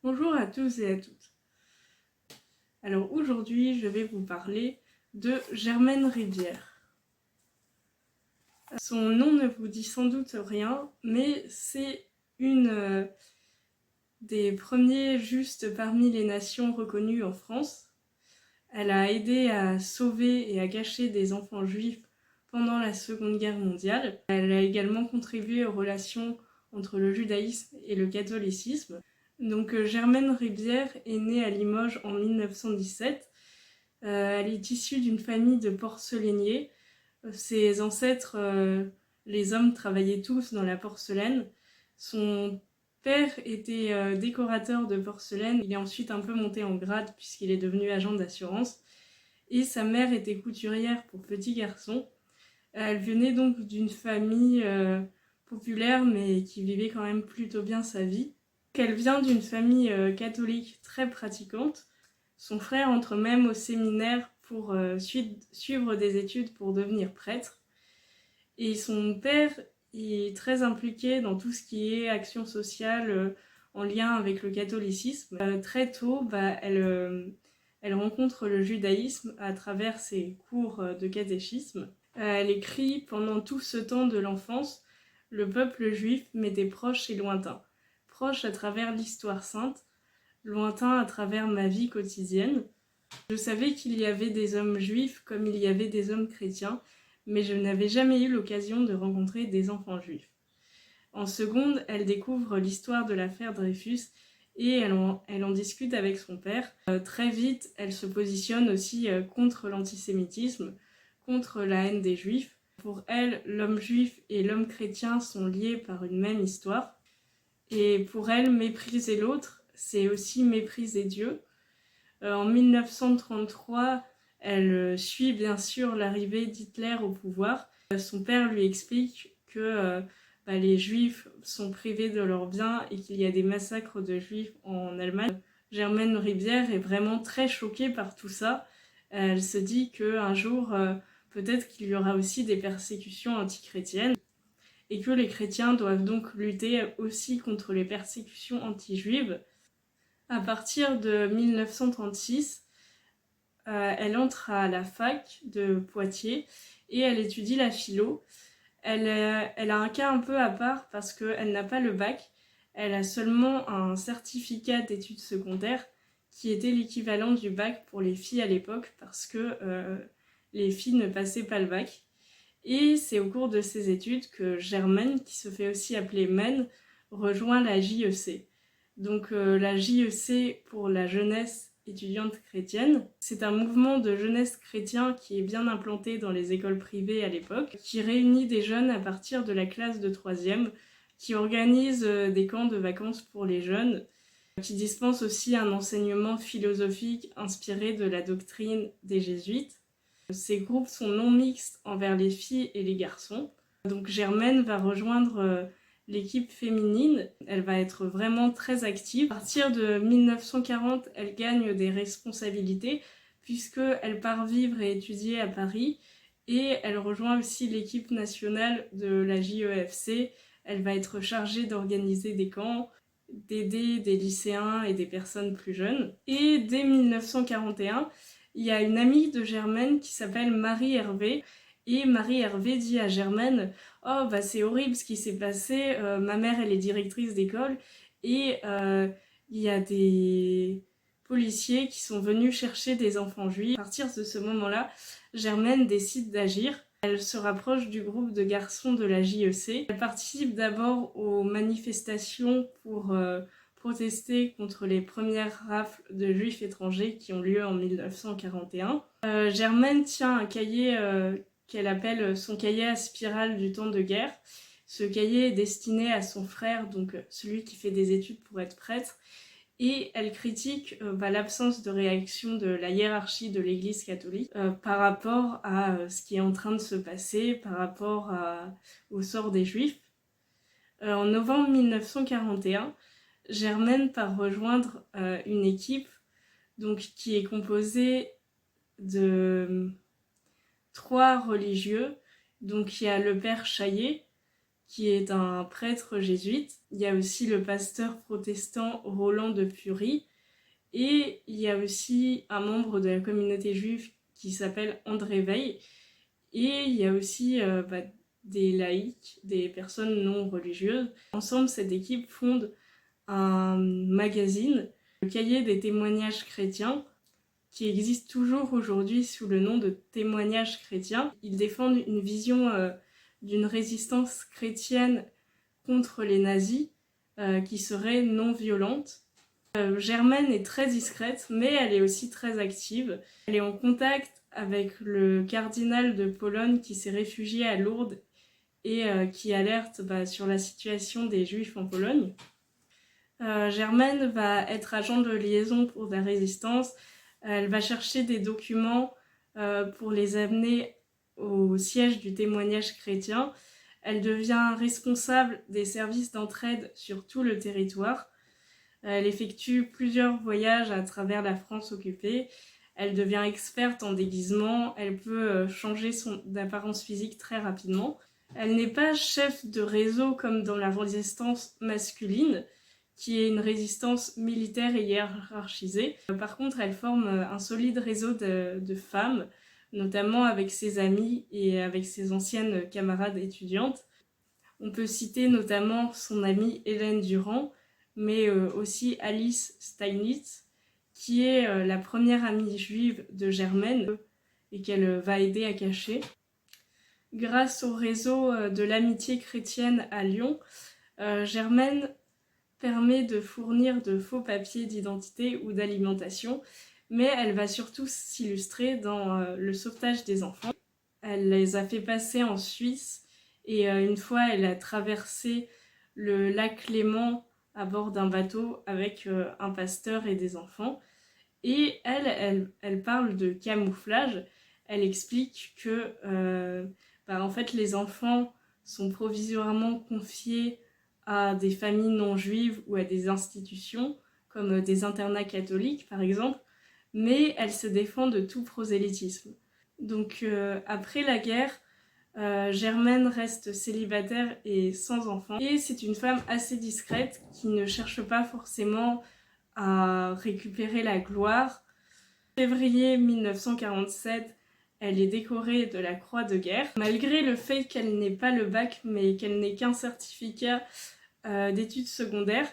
Bonjour à tous et à toutes. Alors aujourd'hui, je vais vous parler de Germaine Rivière. Son nom ne vous dit sans doute rien, mais c'est une des premiers justes parmi les nations reconnues en France. Elle a aidé à sauver et à cacher des enfants juifs pendant la Seconde Guerre mondiale. Elle a également contribué aux relations entre le judaïsme et le catholicisme. Donc Germaine Rivière est née à Limoges en 1917. Elle est issue d'une famille de porcelainiers. Ses ancêtres, les hommes, travaillaient tous dans la porcelaine. Son père était décorateur de porcelaine. Il est ensuite un peu monté en grade puisqu'il est devenu agent d'assurance. Et sa mère était couturière pour petits garçons. Elle venait donc d'une famille populaire mais qui vivait quand même plutôt bien sa vie. Elle vient d'une famille catholique très pratiquante. Son frère entre même au séminaire pour suivre des études pour devenir prêtre. Et son père est très impliqué dans tout ce qui est action sociale en lien avec le catholicisme. Très tôt, elle rencontre le judaïsme à travers ses cours de catéchisme. Elle écrit pendant tout ce temps de l'enfance, le peuple juif m'était proche et lointain. Proche à travers l'histoire sainte, lointain à travers ma vie quotidienne. Je savais qu'il y avait des hommes juifs comme il y avait des hommes chrétiens, mais je n'avais jamais eu l'occasion de rencontrer des enfants juifs. En seconde, elle découvre l'histoire de l'affaire Dreyfus et elle en discute avec son père. Très vite, elle se positionne aussi contre l'antisémitisme, contre la haine des juifs. Pour elle, l'homme juif et l'homme chrétien sont liés par une même histoire. Et pour elle, mépriser l'autre, c'est aussi mépriser Dieu. En 1933, elle suit bien sûr l'arrivée d'Hitler au pouvoir. Son père lui explique que les juifs sont privés de leurs biens et qu'il y a des massacres de juifs en Allemagne. Germaine Rivière est vraiment très choquée par tout ça. Elle se dit qu'un jour, peut-être qu'il y aura aussi des persécutions antichrétiennes et que les chrétiens doivent donc lutter aussi contre les persécutions anti-juives. À partir de 1936, elle entre à la fac de Poitiers et elle étudie la philo. Elle a un cas un peu à part parce qu'elle n'a pas le bac, elle a seulement un certificat d'études secondaires qui était l'équivalent du bac pour les filles à l'époque parce que les filles ne passaient pas le bac. Et c'est au cours de ses études que Germaine, qui se fait aussi appeler Men, rejoint la JEC. Donc la JEC pour la jeunesse étudiante chrétienne, c'est un mouvement de jeunesse chrétien qui est bien implanté dans les écoles privées à l'époque, qui réunit des jeunes à partir de la classe de 3e, qui organise des camps de vacances pour les jeunes, qui dispense aussi un enseignement philosophique inspiré de la doctrine des jésuites. Ces groupes sont non mixtes envers les filles et les garçons. Donc Germaine va rejoindre l'équipe féminine, elle va être vraiment très active. À partir de 1940, elle gagne des responsabilités puisqu'elle part vivre et étudier à Paris et elle rejoint aussi l'équipe nationale de la JEFC. Elle va être chargée d'organiser des camps, d'aider des lycéens et des personnes plus jeunes. Et dès 1941, il y a une amie de Germaine qui s'appelle Marie Hervé. Et Marie Hervé dit à Germaine « Oh, c'est horrible ce qui s'est passé, ma mère elle est directrice d'école et il y a des policiers qui sont venus chercher des enfants juifs. » À partir de ce moment-là, Germaine décide d'agir. Elle se rapproche du groupe de garçons de la JEC. Elle participe d'abord aux manifestations pour protester contre les premières rafles de juifs étrangers qui ont lieu en 1941. Germaine tient un cahier qu'elle appelle son cahier à spirale du temps de guerre. Ce cahier est destiné à son frère, donc celui qui fait des études pour être prêtre, et elle critique l'absence de réaction de la hiérarchie de l'Église catholique par rapport à ce qui est en train de se passer, par rapport au sort des Juifs. En novembre 1941, Germaine part rejoindre une équipe donc, qui est composée de 3 religieux. Donc il y a le père Chaillet, qui est un prêtre jésuite. Il y a aussi le pasteur protestant Roland de Purie. Et il y a aussi un membre de la communauté juive qui s'appelle André Veil. Et il y a aussi des laïcs, des personnes non religieuses. Ensemble, cette équipe fonde un magazine, le Cahier des témoignages chrétiens, qui existe toujours aujourd'hui sous le nom de Témoignages chrétiens. Ils défendent une vision d'une résistance chrétienne contre les nazis qui serait non violente. Germaine est très discrète, mais elle est aussi très active. Elle est en contact avec le cardinal de Pologne qui s'est réfugié à Lourdes et qui alerte sur la situation des Juifs en Pologne. Germaine va être agent de liaison pour la résistance. Elle va chercher des documents pour les amener au siège du témoignage chrétien. Elle devient responsable des services d'entraide sur tout le territoire. Elle effectue plusieurs voyages à travers la France occupée. Elle devient experte en déguisement. Elle peut changer d'apparence physique très rapidement. Elle n'est pas chef de réseau comme dans la résistance masculine, qui est une résistance militaire et hiérarchisée. Par contre, elle forme un solide réseau de femmes, notamment avec ses amies et avec ses anciennes camarades étudiantes. On peut citer notamment son amie Hélène Durand, mais aussi Alice Steinitz, qui est la première amie juive de Germaine et qu'elle va aider à cacher. Grâce au réseau de l'amitié chrétienne à Lyon, Germaine permet de fournir de faux papiers d'identité ou d'alimentation, mais elle va surtout s'illustrer dans le sauvetage des enfants. Elle les a fait passer en Suisse et une fois elle a traversé le lac Léman à bord d'un bateau avec un pasteur et des enfants. Et elle parle de camouflage. Elle explique que en fait, les enfants sont provisoirement confiés à des familles non juives ou à des institutions, comme des internats catholiques par exemple, mais elle se défend de tout prosélytisme. Donc après la guerre, Germaine reste célibataire et sans enfant. Et c'est une femme assez discrète qui ne cherche pas forcément à récupérer la gloire. En février 1947, elle est décorée de la Croix de guerre. Malgré le fait qu'elle n'ait pas le bac, mais qu'elle n'ait qu'un certificat d'études secondaires,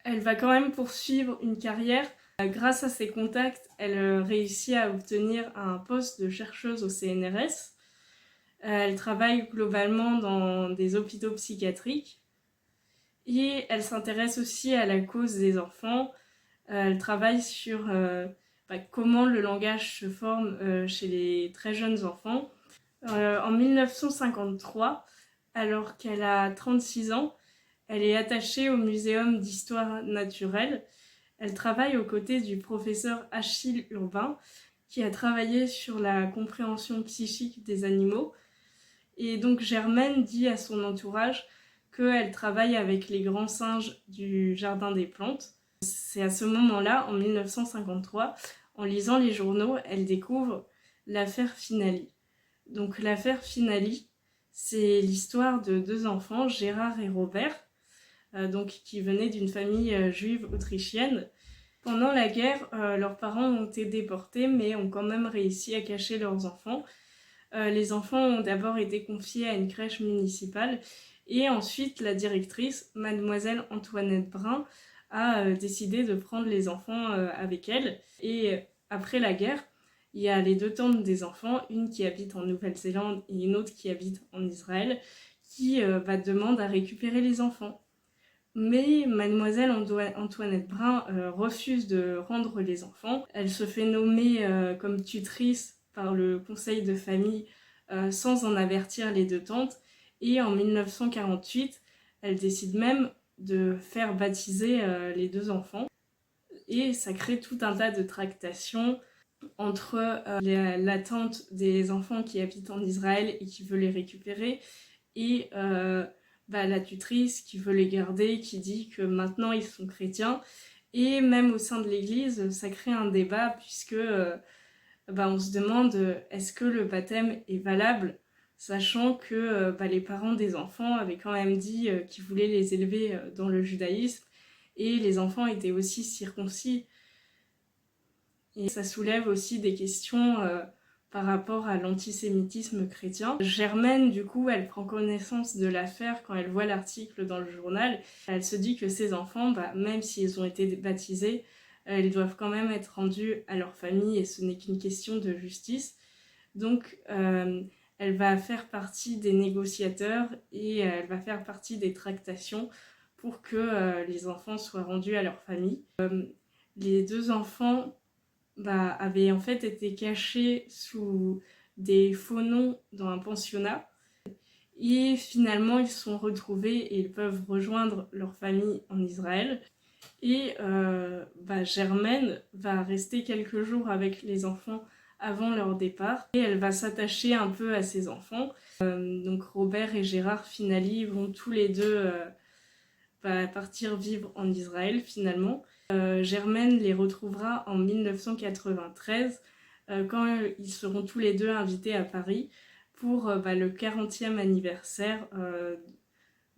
elle va quand même poursuivre une carrière. Grâce à ses contacts, elle réussit à obtenir un poste de chercheuse au CNRS. Elle travaille globalement dans des hôpitaux psychiatriques et elle s'intéresse aussi à la cause des enfants. Elle travaille sur comment le langage se forme chez les très jeunes enfants. En 1953, alors qu'elle a 36 ans, elle est attachée au Muséum d'histoire naturelle. Elle travaille aux côtés du professeur Achille Urbain, qui a travaillé sur la compréhension psychique des animaux. Et donc Germaine dit à son entourage qu'elle travaille avec les grands singes du Jardin des Plantes. C'est à ce moment-là, en 1953, en lisant les journaux, elle découvre l'affaire Finali. Donc l'affaire Finali, c'est l'histoire de deux enfants, Gérard et Robert, qui venaient d'une famille juive autrichienne. Pendant la guerre, leurs parents ont été déportés, mais ont quand même réussi à cacher leurs enfants. Les enfants ont d'abord été confiés à une crèche municipale et ensuite la directrice, mademoiselle Antoinette Brun, a décidé de prendre les enfants avec elle. Et après la guerre, il y a les deux tantes des enfants, une qui habite en Nouvelle-Zélande et une autre qui habite en Israël, qui demandent à récupérer les enfants. Mais mademoiselle Antoinette Brun refuse de rendre les enfants. Elle se fait nommer comme tutrice par le conseil de famille sans en avertir les deux tantes. Et en 1948, elle décide même de faire baptiser les deux enfants. Et ça crée tout un tas de tractations entre la tante des enfants qui habitent en Israël et qui veut les récupérer et la tutrice qui veut les garder, qui dit que maintenant ils sont chrétiens. Et même au sein de l'église, ça crée un débat puisque on se demande est-ce que le baptême est valable sachant que les parents des enfants avaient quand même dit qu'ils voulaient les élever dans le judaïsme, et les enfants étaient aussi circoncis. Et ça soulève aussi des questions par rapport à l'antisémitisme chrétien. Germaine, du coup, elle prend connaissance de l'affaire quand elle voit l'article dans le journal. Elle se dit que ces enfants, même s'ils ont été baptisés, ils doivent quand même être rendus à leur famille et ce n'est qu'une question de justice. Donc, elle va faire partie des négociateurs et elle va faire partie des tractations pour que les enfants soient rendus à leur famille. Les deux enfants avaient en fait été cachés sous des faux noms dans un pensionnat. Et finalement, ils sont retrouvés et ils peuvent rejoindre leur famille en Israël. Et Germaine va rester quelques jours avec les enfants avant leur départ. Et elle va s'attacher un peu à ses enfants. Donc Robert et Gérard Finali vont tous les deux partir vivre en Israël finalement. Germaine les retrouvera en 1993 quand ils seront tous les deux invités à Paris pour le 40e anniversaire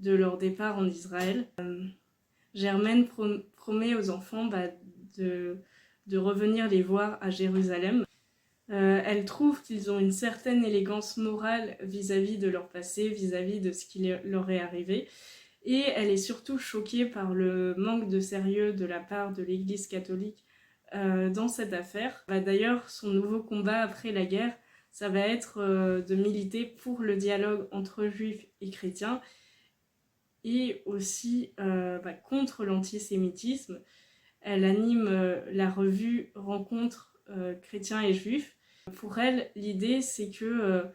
de leur départ en Israël. Germaine promet aux enfants de revenir les voir à Jérusalem. Elle trouve qu'ils ont une certaine élégance morale vis-à-vis de leur passé, vis-à-vis de ce qui leur est arrivé. Et elle est surtout choquée par le manque de sérieux de la part de l'Église catholique dans cette affaire. D'ailleurs, son nouveau combat après la guerre, ça va être de militer pour le dialogue entre juifs et chrétiens et aussi contre l'antisémitisme. Elle anime la revue Rencontres chrétiens et juifs. Pour elle, l'idée c'est que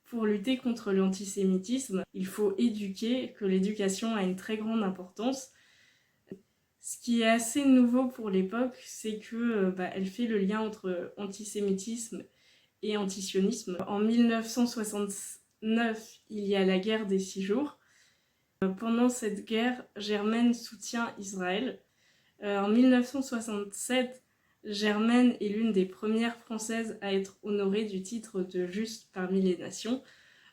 pour lutter contre l'antisémitisme, il faut éduquer, que l'éducation a une très grande importance. Ce qui est assez nouveau pour l'époque, c'est que elle fait le lien entre antisémitisme et antisionisme. En 1969, il y a la guerre des 6 jours. Pendant cette guerre, Germaine soutient Israël. En 1967, Germaine est l'une des premières Françaises à être honorée du titre de Juste parmi les nations.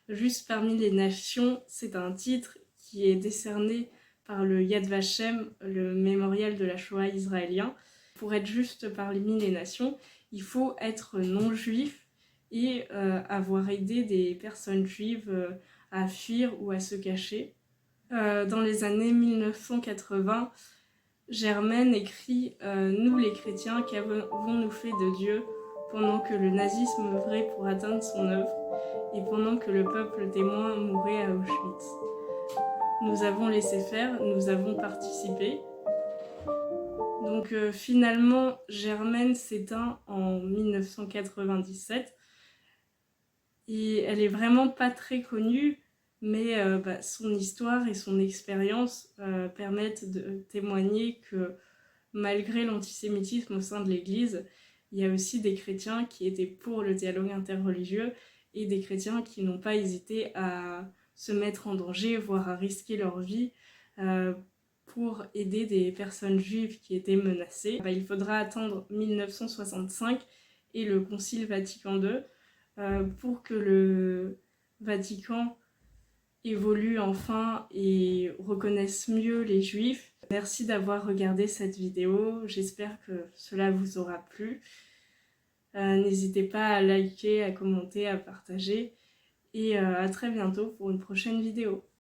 Juste parmi les nations, c'est un titre qui est décerné par le Yad Vashem, le mémorial de la Shoah israélien. Pour être juste parmi les nations, il faut être non-juif et avoir aidé des personnes juives à fuir ou à se cacher. Dans les années 1980, Germaine écrit Nous les chrétiens, qu'avons-nous fait de Dieu pendant que le nazisme œuvrait pour atteindre son œuvre et pendant que le peuple témoin mourait à Auschwitz. Nous avons laissé faire, nous avons participé. Donc finalement, Germaine s'éteint en 1997 et elle est vraiment pas très connue, mais son histoire et son expérience permettent de témoigner que malgré l'antisémitisme au sein de l'Église, il y a aussi des chrétiens qui étaient pour le dialogue interreligieux et des chrétiens qui n'ont pas hésité à se mettre en danger, voire à risquer leur vie pour aider des personnes juives qui étaient menacées. Il faudra attendre 1965 et le Concile Vatican II pour que le Vatican évolue enfin et reconnaisse mieux les juifs. Merci d'avoir regardé cette vidéo, j'espère que cela vous aura plu. N'hésitez pas à liker, à commenter, à partager et à très bientôt pour une prochaine vidéo.